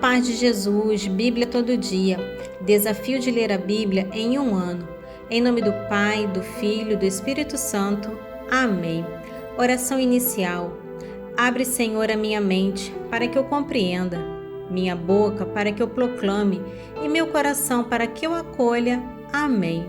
paz de Jesus, Bíblia todo dia. Desafio de ler a Bíblia em um ano. Em nome do Pai, do Filho e do Espírito Santo. Amém. Oração inicial. Abre, Senhor, a minha mente para que eu compreenda, minha boca para que eu proclame e meu coração para que eu acolha. Amém.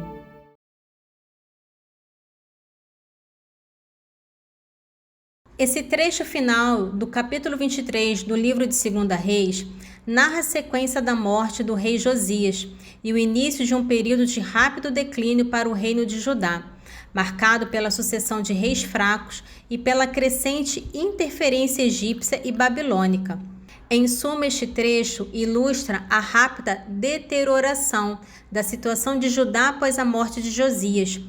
Esse trecho final do capítulo 23 do livro de 2 Reis narra a sequência da morte do rei Josias e o início de um período de rápido declínio para o reino de Judá, marcado pela sucessão de reis fracos e pela crescente interferência egípcia e babilônica. Em suma, este trecho ilustra a rápida deterioração da situação de Judá após a morte de Josias.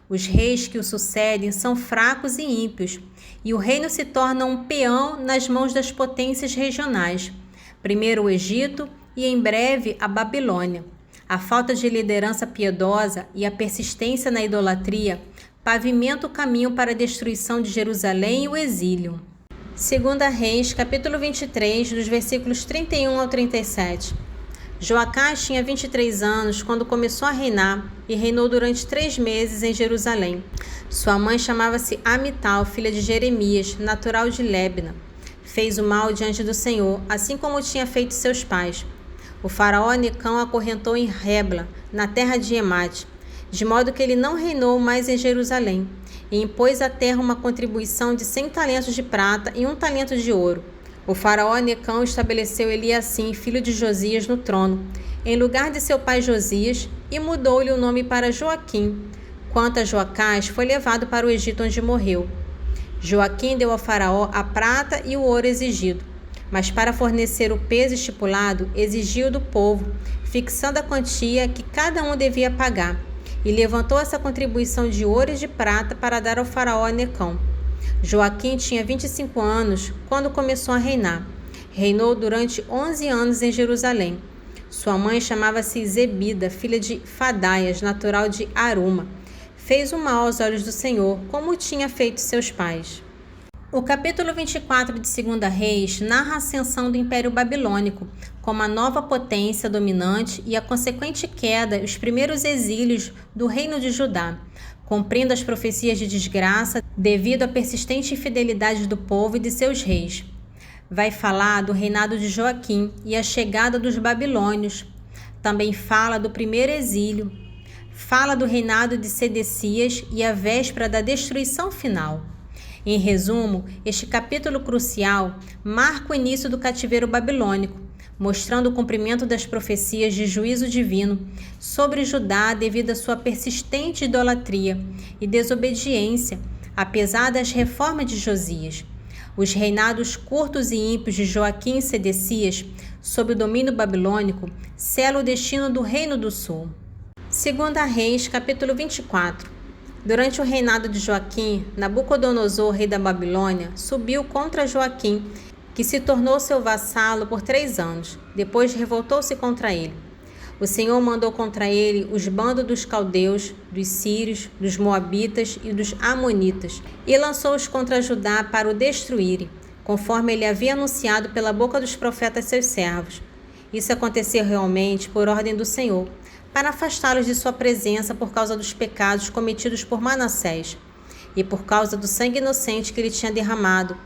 Os reis que o sucedem são fracos e ímpios, e o reino se torna um peão nas mãos das potências regionais. Primeiro o Egito e, em breve, a Babilônia. A falta de liderança piedosa e a persistência na idolatria pavimentam o caminho para a destruição de Jerusalém e o exílio. 2 Reis, capítulo 23, dos versículos 31 ao 37. Joacás tinha 23 anos quando começou a reinar e reinou durante 3 meses em Jerusalém. Sua mãe chamava-se Amital, filha de Jeremias, natural de Libna. Fez o mal diante do Senhor, assim como tinha feito seus pais. O faraó Necão acorrentou em Rebla, na terra de Emate, de modo que ele não reinou mais em Jerusalém, e impôs à terra uma contribuição de 100 talentos de prata e 1 talento de ouro. O faraó Necão estabeleceu Eliacim, filho de Josias, no trono, em lugar de seu pai Josias, e mudou-lhe o nome para Joaquim. Quanto a Joacás, foi levado para o Egito, onde morreu. Joaquim deu ao faraó a prata e o ouro exigido, mas para fornecer o peso estipulado, exigiu do povo, fixando a quantia que cada um devia pagar, e levantou essa contribuição de ouro e de prata para dar ao faraó Necão. Joaquim tinha 25 anos quando começou a reinar. Reinou durante 11 anos em Jerusalém. Sua mãe chamava-se Zebida, filha de Fadaias, natural de Aruma. Fez o mal aos olhos do Senhor, como tinha feito seus pais. O capítulo 24 de 2 Reis narra a ascensão do Império Babilônico como a nova potência dominante e a consequente queda e os primeiros exílios do reino de Judá, cumprindo as profecias de desgraça devido à persistente infidelidade do povo e de seus reis. Vai falar do reinado de Joaquim e a chegada dos babilônios. Também fala do primeiro exílio. Fala do reinado de Sedecias e a véspera da destruição final. Em resumo, este capítulo crucial marca o início do cativeiro babilônico, mostrando o cumprimento das profecias de juízo divino sobre Judá devido à sua persistente idolatria e desobediência, apesar das reformas de Josias. Os reinados curtos e ímpios de Joaquim e Sedecias, sob o domínio babilônico, selam o destino do Reino do Sul. 2 Reis, capítulo 24. Durante o reinado de Joaquim, Nabucodonosor, rei da Babilônia, subiu contra Joaquim, que se tornou seu vassalo por 3 anos. Depois revoltou-se contra ele. O Senhor mandou contra ele os bandos dos caldeus, dos sírios, dos moabitas e dos amonitas, e lançou-os contra Judá para o destruírem, conforme ele havia anunciado pela boca dos profetas seus servos. Isso aconteceu realmente por ordem do Senhor, para afastá-los de sua presença por causa dos pecados cometidos por Manassés, e por causa do sangue inocente que ele tinha derramado,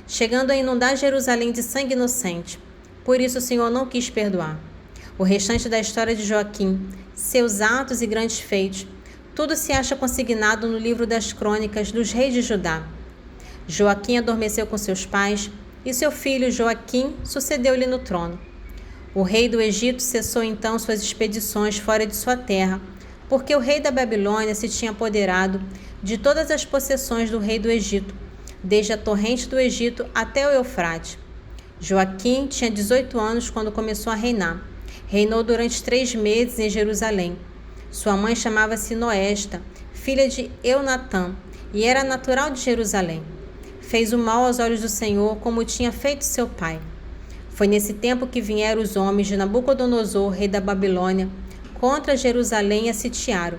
chegando a inundar Jerusalém de sangue inocente. Por isso o Senhor não quis perdoar. O restante da história de Joaquim, seus atos e grandes feitos, tudo se acha consignado no livro das crônicas dos reis de Judá. Joaquim adormeceu com seus pais, e seu filho Joaquim sucedeu-lhe no trono. O rei do Egito cessou então suas expedições fora de sua terra, porque o rei da Babilônia se tinha apoderado de todas as possessões do rei do Egito, desde a torrente do Egito até o Eufrate. Joaquim tinha 18 anos quando começou a reinar. Reinou durante 3 meses em Jerusalém. Sua mãe chamava-se Noesta, filha de Eunatã, e era natural de Jerusalém. Fez o mal aos olhos do Senhor, como tinha feito seu pai. Foi nesse tempo que vieram os homens de Nabucodonosor, rei da Babilônia, contra Jerusalém e a sitiaram.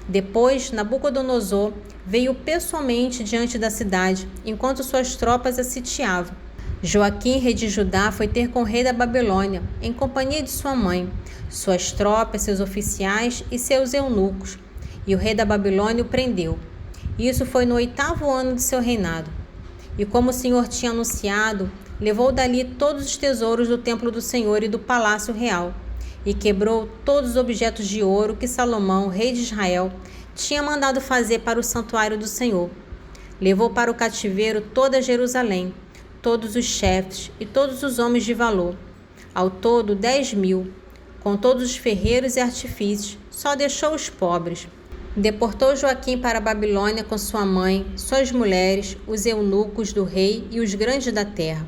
Depois, Nabucodonosor veio pessoalmente diante da cidade, enquanto suas tropas a sitiavam. Joaquim, rei de Judá, foi ter com o rei da Babilônia, em companhia de sua mãe, suas tropas, seus oficiais e seus eunucos, e o rei da Babilônia o prendeu. Isso foi no 8º ano de seu reinado. E como o Senhor tinha anunciado, levou dali todos os tesouros do templo do Senhor e do palácio real, e quebrou todos os objetos de ouro que Salomão, rei de Israel, tinha mandado fazer para o santuário do Senhor. Levou para o cativeiro toda Jerusalém, todos os chefes e todos os homens de valor, ao todo 10.000, com todos os ferreiros e artifícios, só deixou os pobres. Deportou Joaquim para a Babilônia com sua mãe, suas mulheres, os eunucos do rei e os grandes da terra.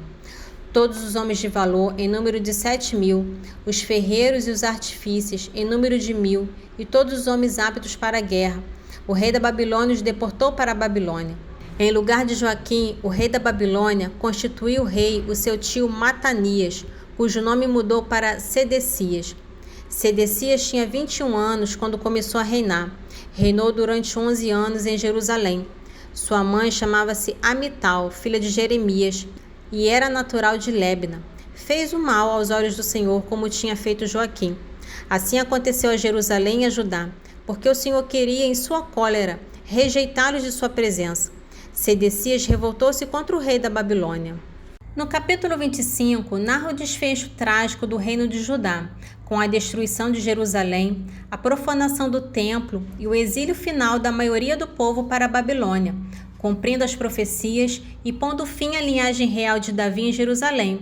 Todos os homens de valor, em número de 7.000, os ferreiros e os artífices, em número de 1.000, e todos os homens aptos para a guerra. O rei da Babilônia os deportou para a Babilônia. Em lugar de Joaquim, o rei da Babilônia constituiu rei o seu tio Matanias, cujo nome mudou para Sedecias. Sedecias tinha 21 anos quando começou a reinar. Reinou durante 11 anos em Jerusalém. Sua mãe chamava-se Amital, filha de Jeremias, e era natural de Libna. Fez o mal aos olhos do Senhor, como tinha feito Joaquim. Assim aconteceu a Jerusalém e a Judá, porque o Senhor queria, em sua cólera, rejeitá-los de sua presença. Sedecias revoltou-se contra o rei da Babilônia. No capítulo 25, narra o desfecho trágico do reino de Judá, com a destruição de Jerusalém, a profanação do templo e o exílio final da maioria do povo para a Babilônia, cumprindo as profecias e pondo fim à linhagem real de Davi em Jerusalém.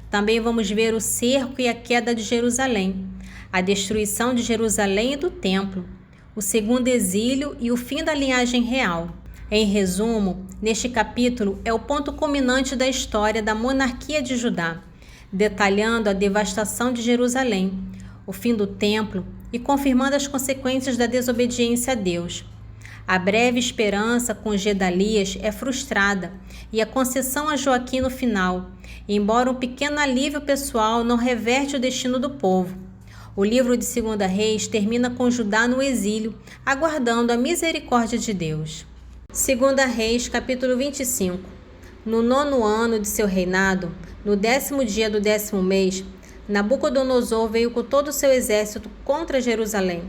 Também vamos ver o cerco e a queda de Jerusalém, a destruição de Jerusalém e do templo, o segundo exílio e o fim da linhagem real. Em resumo, neste capítulo é o ponto culminante da história da monarquia de Judá, detalhando a devastação de Jerusalém, o fim do templo e confirmando as consequências da desobediência a Deus. A breve esperança com Gedalias é frustrada e a concessão a Joaquim no final, embora um pequeno alívio pessoal não reverte o destino do povo. O livro de 2 Reis termina com Judá no exílio, aguardando a misericórdia de Deus. 2 Reis, capítulo 25. No 9º ano de seu reinado, no 10º dia do 10º mês, Nabucodonosor veio com todo o seu exército contra Jerusalém.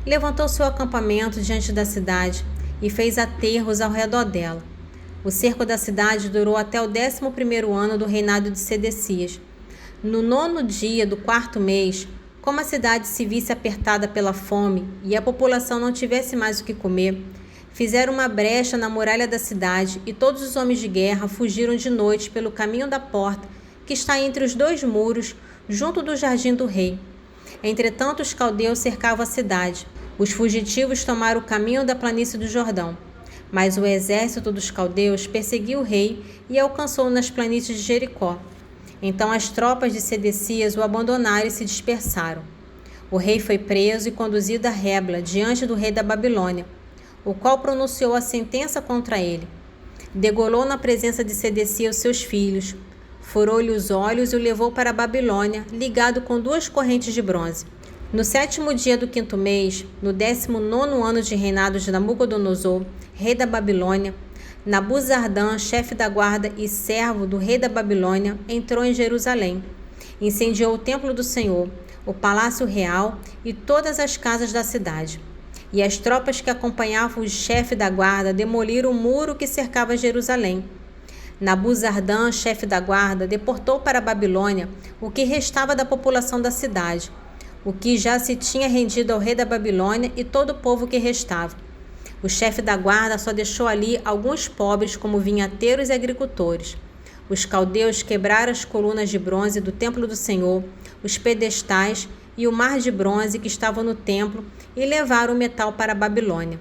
Levantou seu acampamento diante da cidade e fez aterros ao redor dela. O cerco da cidade durou até o 11º ano do reinado de Sedecias. No 9º dia do 4º mês, como a cidade se visse apertada pela fome e a população não tivesse mais o que comer, fizeram uma brecha na muralha da cidade e todos os homens de guerra fugiram de noite pelo caminho da porta, que está entre os 2 muros, junto do jardim do rei. Entretanto, os caldeus cercavam a cidade. Os fugitivos tomaram o caminho da planície do Jordão. Mas o exército dos caldeus perseguiu o rei e alcançou nas planícies de Jericó. Então as tropas de Sedecias o abandonaram e se dispersaram. O rei foi preso e conduzido a Ribla, diante do rei da Babilônia, o qual pronunciou a sentença contra ele. Degolou na presença de Sedecias os seus filhos, furou-lhe os olhos e o levou para a Babilônia, ligado com 2 correntes de bronze. No 7º dia do 5º mês, no 19º ano de reinado de Nabucodonosor, rei da Babilônia, Nabuzardã, chefe da guarda e servo do rei da Babilônia, entrou em Jerusalém. Incendiou o templo do Senhor, o palácio real e todas as casas da cidade. E as tropas que acompanhavam o chefe da guarda demoliram o muro que cercava Jerusalém. Nabuzardã, chefe da guarda, deportou para a Babilônia o que restava da população da cidade, o que já se tinha rendido ao rei da Babilônia e todo o povo que restava. O chefe da guarda só deixou ali alguns pobres, como vinhateiros e agricultores. Os caldeus quebraram as colunas de bronze do templo do Senhor, os pedestais e o mar de bronze que estavam no templo e levaram o metal para a Babilônia.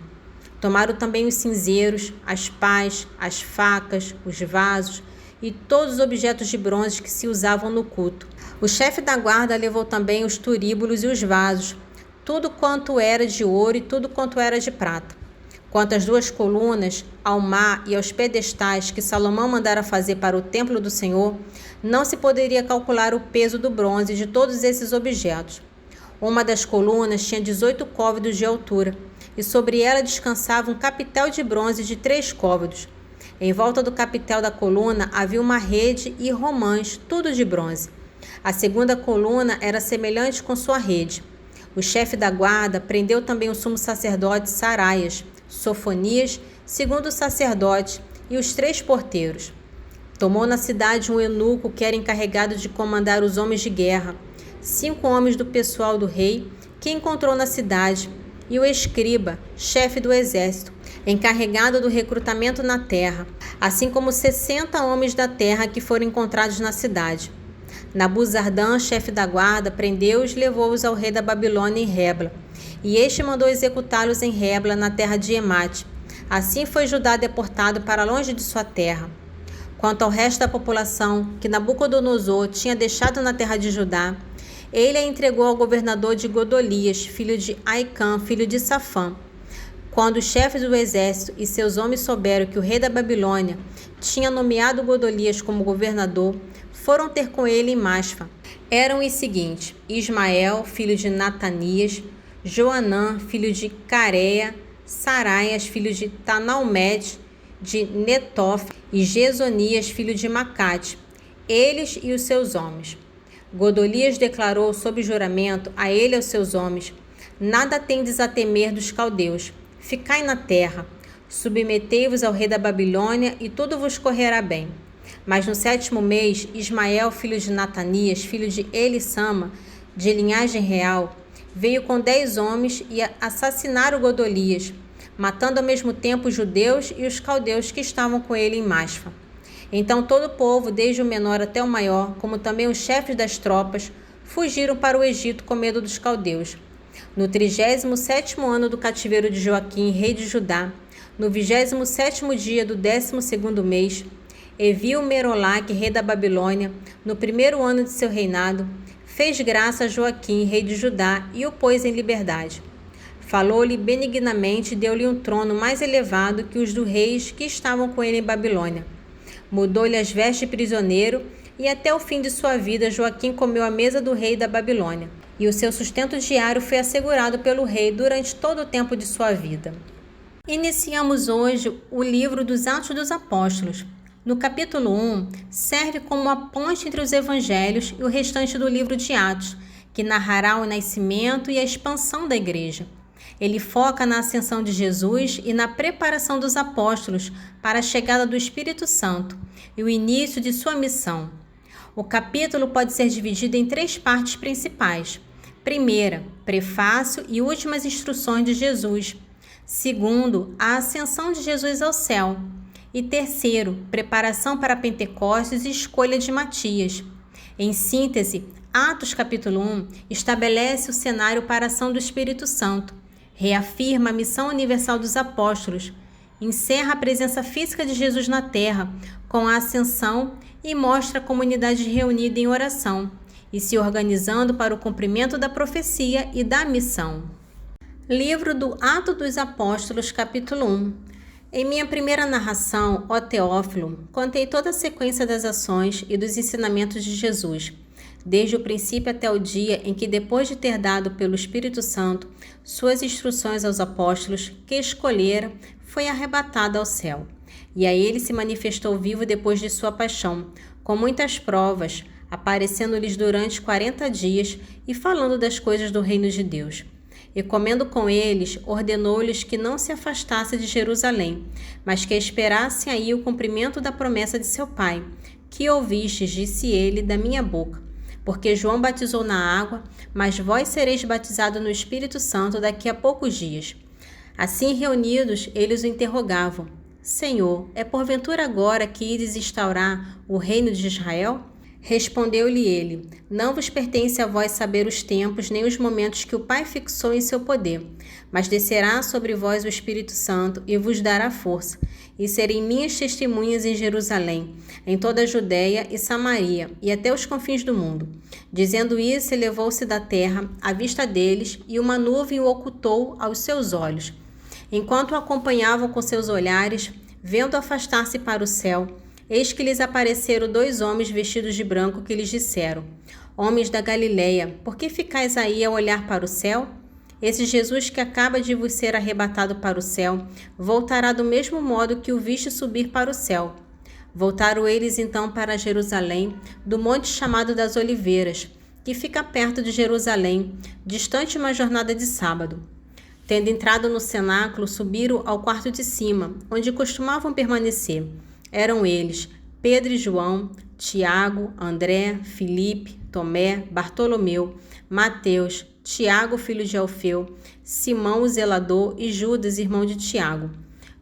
Tomaram também os cinzeiros, as pás, as facas, os vasos e todos os objetos de bronze que se usavam no culto. O chefe da guarda levou também os turíbulos e os vasos, tudo quanto era de ouro e tudo quanto era de prata. Quanto às 2 colunas, ao mar e aos pedestais que Salomão mandara fazer para o templo do Senhor, não se poderia calcular o peso do bronze de todos esses objetos. Uma das colunas tinha 18 côvados de altura, e sobre ela descansava um capitel de bronze de 3 côvados. Em volta do capitel da coluna havia uma rede e romãs, tudo de bronze. A segunda coluna era semelhante com sua rede. O chefe da guarda prendeu também o sumo sacerdote Saraias, Sofonias, segundo sacerdote, e os 3 porteiros. Tomou na cidade um eunuco que era encarregado de comandar os homens de guerra, 5 homens do pessoal do rei, que encontrou na cidade, e o escriba, chefe do exército, encarregado do recrutamento na terra, assim como 60 homens da terra que foram encontrados na cidade. Nabuzardã, chefe da guarda, prendeu-os e levou-os ao rei da Babilônia em Rebla, e este mandou executá-los em Rebla, na terra de Emate. Assim foi Judá deportado para longe de sua terra. Quanto ao resto da população que Nabucodonosor tinha deixado na terra de Judá, ele a entregou ao governador de Godolias, filho de Aicã, filho de Safã. Quando os chefes do exército e seus homens souberam que o rei da Babilônia tinha nomeado Godolias como governador, foram ter com ele em Masfa. Eram os seguintes: Ismael, filho de Natanias, Joanã, filho de Careia, Saraias, filho de Tanalmede, de Netofa, e Gesonias, filho de Macate, eles e os seus homens. Godolias declarou sob juramento a ele e aos seus homens: nada tendes a temer dos caldeus, ficai na terra, submetei-vos ao rei da Babilônia e tudo vos correrá bem. Mas no 7º mês, Ismael, filho de Natanias, filho de Elissama, de linhagem real, veio com 10 homens e assassinaram Godolias, matando ao mesmo tempo os judeus e os caldeus que estavam com ele em Masfa. Então todo o povo, desde o menor até o maior, como também os chefes das tropas, fugiram para o Egito com medo dos caldeus. No 37º ano do cativeiro de Joaquim, rei de Judá, no 27º dia do 12º mês, Evil-Merolac, rei da Babilônia, no 1º ano de seu reinado, fez graça a Joaquim, rei de Judá, e o pôs em liberdade. Falou-lhe benignamente e deu-lhe um trono mais elevado que os dos reis que estavam com ele em Babilônia. Mudou-lhe as vestes de prisioneiro, e até o fim de sua vida Joaquim comeu à mesa do rei da Babilônia, e o seu sustento diário foi assegurado pelo rei durante todo o tempo de sua vida. Iniciamos hoje o livro dos Atos dos Apóstolos. No capítulo 1, serve como a ponte entre os evangelhos e o restante do livro de Atos, que narrará o nascimento e a expansão da igreja. Ele foca na ascensão de Jesus e na preparação dos apóstolos para a chegada do Espírito Santo e o início de sua missão. O capítulo pode ser dividido em 3 partes principais. Primeira, prefácio e últimas instruções de Jesus. Segundo, a ascensão de Jesus ao céu. E terceiro, preparação para Pentecostes e escolha de Matias. Em síntese, Atos capítulo 1 estabelece o cenário para a ação do Espírito Santo, reafirma a missão universal dos apóstolos, encerra a presença física de Jesus na terra com a ascensão e mostra a comunidade reunida em oração e se organizando para o cumprimento da profecia e da missão. Livro do Atos dos Apóstolos, capítulo 1. Em minha primeira narração, ó Teófilo, contei toda a sequência das ações e dos ensinamentos de Jesus, desde o princípio até o dia em que, depois de ter dado pelo Espírito Santo suas instruções aos apóstolos que escolhera, foi arrebatado ao céu. E a ele se manifestou vivo depois de sua paixão, com muitas provas, aparecendo-lhes durante 40 dias e falando das coisas do reino de Deus. E comendo com eles, ordenou-lhes que não se afastassem de Jerusalém, mas que esperassem aí o cumprimento da promessa de seu Pai, que ouvistes, disse ele, da minha boca. Porque João batizou na água, mas vós sereis batizados no Espírito Santo daqui a poucos dias. Assim reunidos, eles o interrogavam: Senhor, é porventura agora que ides instaurar o reino de Israel? Respondeu-lhe ele: Não vos pertence a vós saber os tempos nem os momentos que o Pai fixou em seu poder, mas descerá sobre vós o Espírito Santo e vos dará força, e serem minhas testemunhas em Jerusalém, em toda a Judéia e Samaria, e até os confins do mundo. Dizendo isso, elevou-se da terra à vista deles, e uma nuvem o ocultou aos seus olhos. Enquanto o acompanhavam com seus olhares, vendo afastar-se para o céu, eis que lhes apareceram 2 homens vestidos de branco que lhes disseram: Homens da Galileia, por que ficais aí a olhar para o céu? Esse Jesus que acaba de vos ser arrebatado para o céu, voltará do mesmo modo que o viste subir para o céu. Voltaram eles então para Jerusalém, do monte chamado das Oliveiras, que fica perto de Jerusalém, distante uma jornada de sábado. Tendo entrado no cenáculo, subiram ao quarto de cima, onde costumavam permanecer. Eram eles Pedro e João, Tiago, André, Filipe, Tomé, Bartolomeu, Mateus, Tiago, filho de Alfeu, Simão, o zelador, e Judas, irmão de Tiago.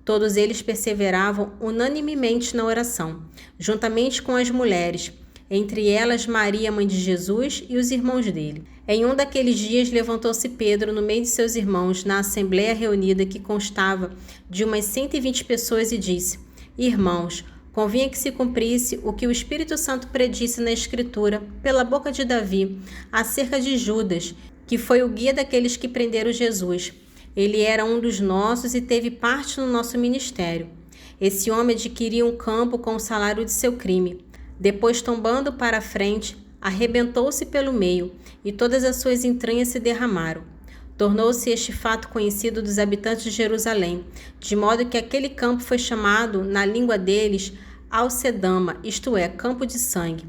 Todos eles perseveravam unanimemente na oração, juntamente com as mulheres, entre elas Maria, mãe de Jesus, e os irmãos dele. Em um daqueles dias levantou-se Pedro no meio de seus irmãos, na assembleia reunida que constava de umas 120 pessoas, e disse: Irmãos, convinha que se cumprisse o que o Espírito Santo predisse na Escritura, pela boca de Davi, acerca de Judas, que foi o guia daqueles que prenderam Jesus. Ele era um dos nossos e teve parte no nosso ministério. Esse homem adquiriu um campo com o salário de seu crime. Depois, tombando para a frente, arrebentou-se pelo meio, e todas as suas entranhas se derramaram. Tornou-se este fato conhecido dos habitantes de Jerusalém, de modo que aquele campo foi chamado, na língua deles, Alcedama, isto é, campo de sangue.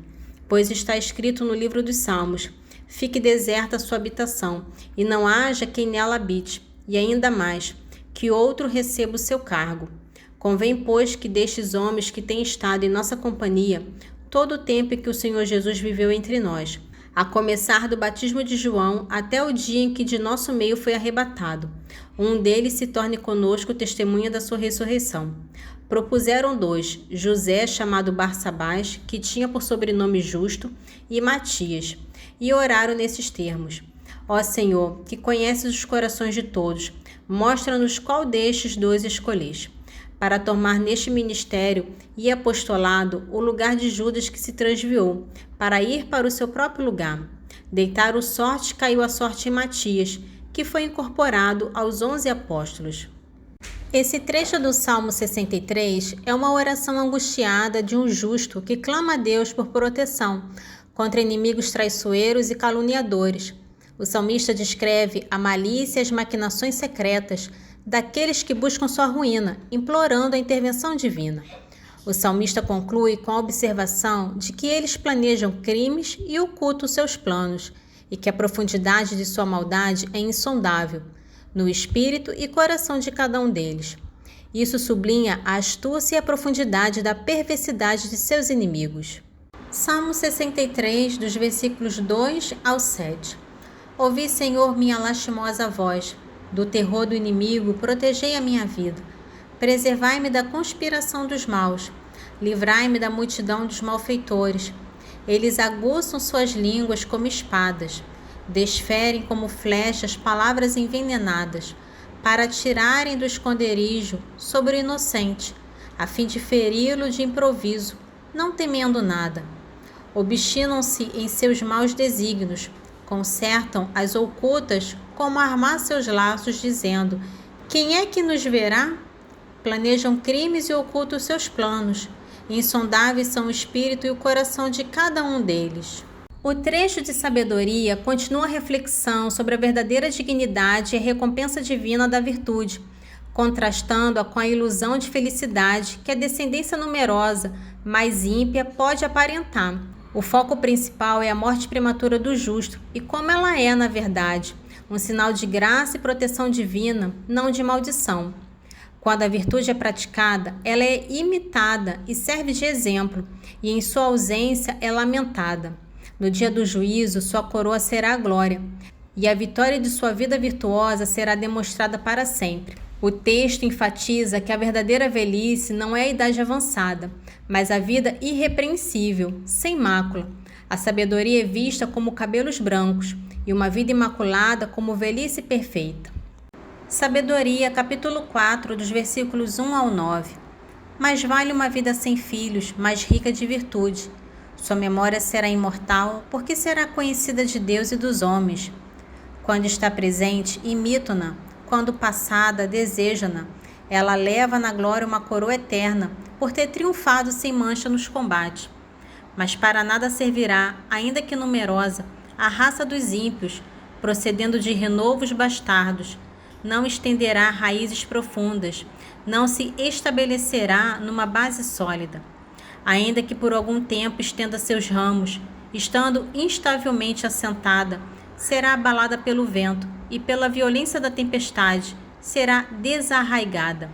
Pois está escrito no livro dos Salmos: Fique deserta a sua habitação, e não haja quem nela habite, e ainda mais, que outro receba o seu cargo. Convém, pois, que destes homens que têm estado em nossa companhia todo o tempo em que o Senhor Jesus viveu entre nós, a começar do batismo de João até o dia em que de nosso meio foi arrebatado, um deles se torne conosco testemunha da sua ressurreição. Propuseram 2, José, chamado Barsabás, que tinha por sobrenome Justo, e Matias, e oraram nesses termos: Ó Senhor, que conheces os corações de todos, mostra-nos qual destes 2 escolheste, para tomar neste ministério e apostolado o lugar de Judas, que se transviou, para ir para o seu próprio lugar. Deitaram sorte, caiu a sorte em Matias, que foi incorporado aos 11 apóstolos. Esse trecho do Salmo 63 é uma oração angustiada de um justo que clama a Deus por proteção contra inimigos traiçoeiros e caluniadores. O salmista descreve a malícia e as maquinações secretas daqueles que buscam sua ruína, implorando a intervenção divina. O salmista conclui com a observação de que eles planejam crimes e ocultam seus planos, e que a profundidade de sua maldade é insondável, no espírito e coração de cada um deles. Isso sublinha a astúcia e a profundidade da perversidade de seus inimigos. Salmo 63, dos versículos 2 ao 7. Ouvi, Senhor, minha lastimosa voz. Do terror do inimigo, protegei a minha vida. Preservai-me da conspiração dos maus. Livrai-me da multidão dos malfeitores. Eles aguçam suas línguas como espadas. Desferem como flechas palavras envenenadas, para tirarem do esconderijo sobre o inocente, a fim de feri-lo de improviso, não temendo nada. Obstinam-se em seus maus desígnios, consertam as ocultas como armar seus laços, dizendo: quem é que nos verá? Planejam crimes e ocultam seus planos. Insondáveis são o espírito e o coração de cada um deles. O trecho de sabedoria continua a reflexão sobre a verdadeira dignidade e a recompensa divina da virtude, contrastando-a com a ilusão de felicidade que a descendência numerosa, mais ímpia, pode aparentar. O foco principal é a morte prematura do justo e como ela é, na verdade, um sinal de graça e proteção divina, não de maldição. Quando a virtude é praticada, ela é imitada e serve de exemplo, e em sua ausência é lamentada. No dia do juízo, sua coroa será a glória, e a vitória de sua vida virtuosa será demonstrada para sempre. O texto enfatiza que a verdadeira velhice não é a idade avançada, mas a vida irrepreensível, sem mácula. A sabedoria é vista como cabelos brancos, e uma vida imaculada como velhice perfeita. Sabedoria, capítulo 4, dos versículos 1 ao 9. Mais vale uma vida sem filhos, mais rica de virtude. Sua memória será imortal, porque será conhecida de Deus e dos homens. Quando está presente, imito-na. Quando passada, deseja-na. Ela leva na glória uma coroa eterna, por ter triunfado sem mancha nos combates. Mas para nada servirá, ainda que numerosa, a raça dos ímpios, procedendo de renovos bastardos, não estenderá raízes profundas, não se estabelecerá numa base sólida. Ainda que por algum tempo estenda seus ramos, estando instavelmente assentada, será abalada pelo vento e pela violência da tempestade, será desarraigada.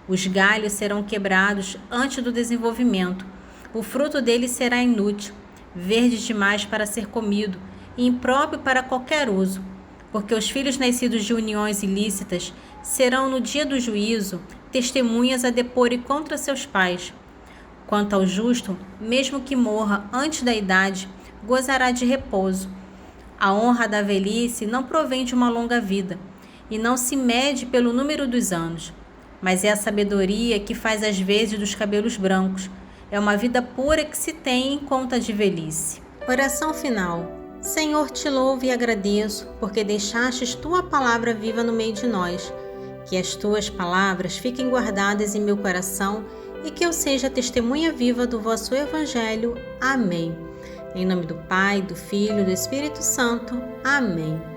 Os galhos serão quebrados antes do desenvolvimento. O fruto deles será inútil, verde demais para ser comido e impróprio para qualquer uso, porque os filhos nascidos de uniões ilícitas serão no dia do juízo testemunhas a deporem contra seus pais. Quanto ao justo, mesmo que morra antes da idade, gozará de repouso. A honra da velhice não provém de uma longa vida, e não se mede pelo número dos anos, mas é a sabedoria que faz as vezes dos cabelos brancos. É uma vida pura que se tem em conta de velhice. Oração final. Senhor, te louvo e agradeço, porque deixastes tua palavra viva no meio de nós. Que as tuas palavras fiquem guardadas em meu coração e que eu seja testemunha viva do vosso Evangelho. Amém. Em nome do Pai, do Filho e do Espírito Santo. Amém.